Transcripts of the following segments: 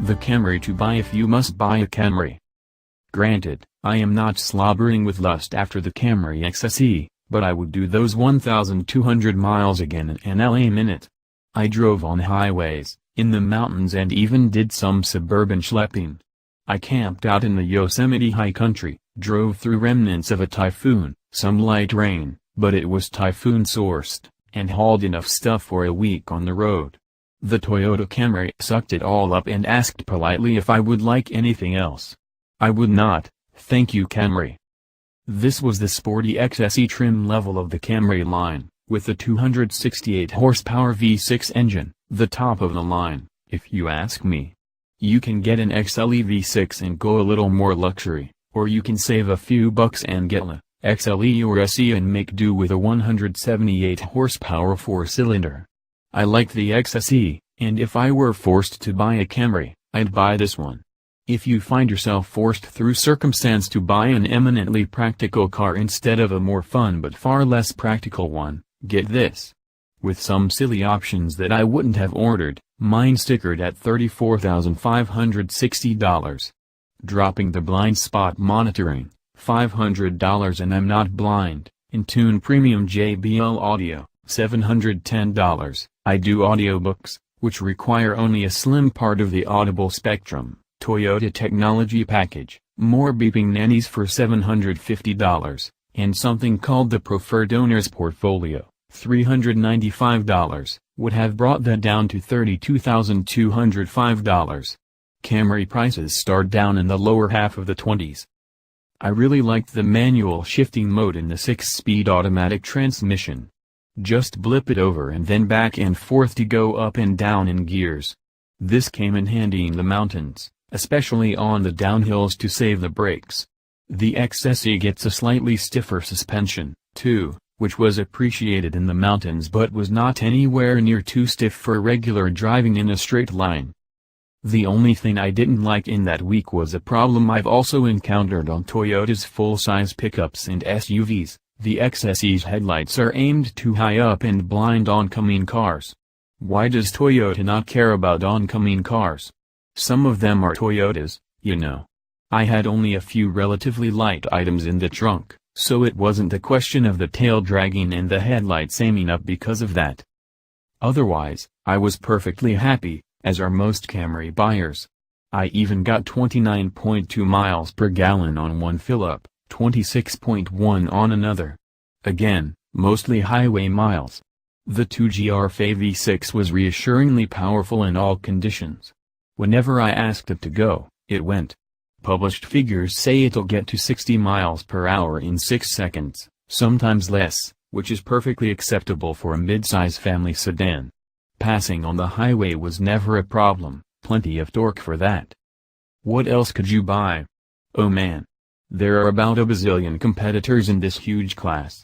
The Camry to buy if you must buy a Camry. Granted, I am not slobbering with lust after the Camry XSE, but I would do those 1,200 miles again in an LA minute. I drove on highways, in the mountains and even did some suburban schlepping. I camped out in the Yosemite high country, drove through remnants of a typhoon, some light rain, but it was typhoon-sourced, and hauled enough stuff for a week on the road. The Toyota Camry sucked it all up and asked politely if I would like anything else. I would not, thank you Camry. This was the sporty XSE trim level of the Camry line, with the 268 horsepower V6 engine, the top of the line, if you ask me. You can get an XLE V6 and go a little more luxury, or you can save a few bucks and get a XLE or SE and make do with a 178 horsepower 4-cylinder. I like the XSE, and if I were forced to buy a Camry, I'd buy this one. If you find yourself forced through circumstance to buy an eminently practical car instead of a more fun but far less practical one, get this. With some silly options that I wouldn't have ordered, mine stickered at $34,560. Dropping the blind spot monitoring, $500 and I'm not blind, in-tune premium JBL audio, $710. I do audiobooks, which require only a slim part of the audible spectrum. Toyota technology package, more beeping nannies for $750, and something called the preferred owner's portfolio, $395, would have brought that down to $32,205. Camry prices start down in the lower half of the 20s. I really liked the manual shifting mode in the 6-speed automatic transmission. Just blip it over and then back and forth to go up and down in gears. This came in handy in the mountains, especially on the downhills to save the brakes. The XSE gets a slightly stiffer suspension, too, which was appreciated in the mountains but was not anywhere near too stiff for regular driving in a straight line. The only thing I didn't like in that week was a problem I've also encountered on Toyota's full-size pickups and SUVs. The XSE's headlights are aimed too high up and blind oncoming cars. Why does Toyota not care about oncoming cars? Some of them are Toyotas, you know. I had only a few relatively light items in the trunk, so it wasn't a question of the tail dragging and the headlights aiming up because of that. Otherwise, I was perfectly happy, as are most Camry buyers. I even got 29.2 miles per gallon on one fill-up, 26.1 on another. Again, mostly highway miles. The 2GR V6 was reassuringly powerful in all conditions. Whenever I asked it to go, it went. Published figures say it'll get to 60 miles per hour in 6 seconds, sometimes less, which is perfectly acceptable for a mid-size family sedan. Passing on the highway was never a problem, plenty of torque for that. What else could you buy? Oh man. There are about a bazillion competitors in this huge class.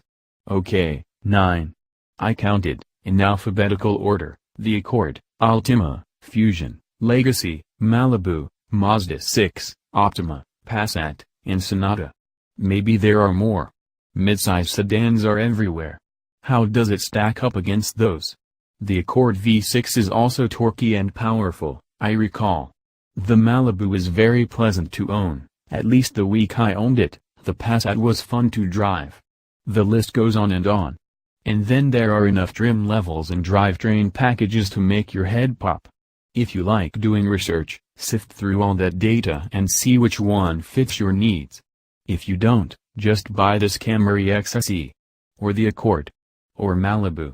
Okay, 9. I counted, in alphabetical order, the Accord, Altima, Fusion, Legacy, Malibu, Mazda 6, Optima, Passat, and Sonata. Maybe there are more. Midsize sedans are everywhere. How does it stack up against those? The Accord V6 is also torquey and powerful, I recall. The Malibu is very pleasant to own, at least the week I owned it. The Passat was fun to drive. The list goes on and on. And then there are enough trim levels and drivetrain packages to make your head pop. If you like doing research, sift through all that data and see which one fits your needs. If you don't, just buy this Camry XSE. Or the Accord. Or Malibu.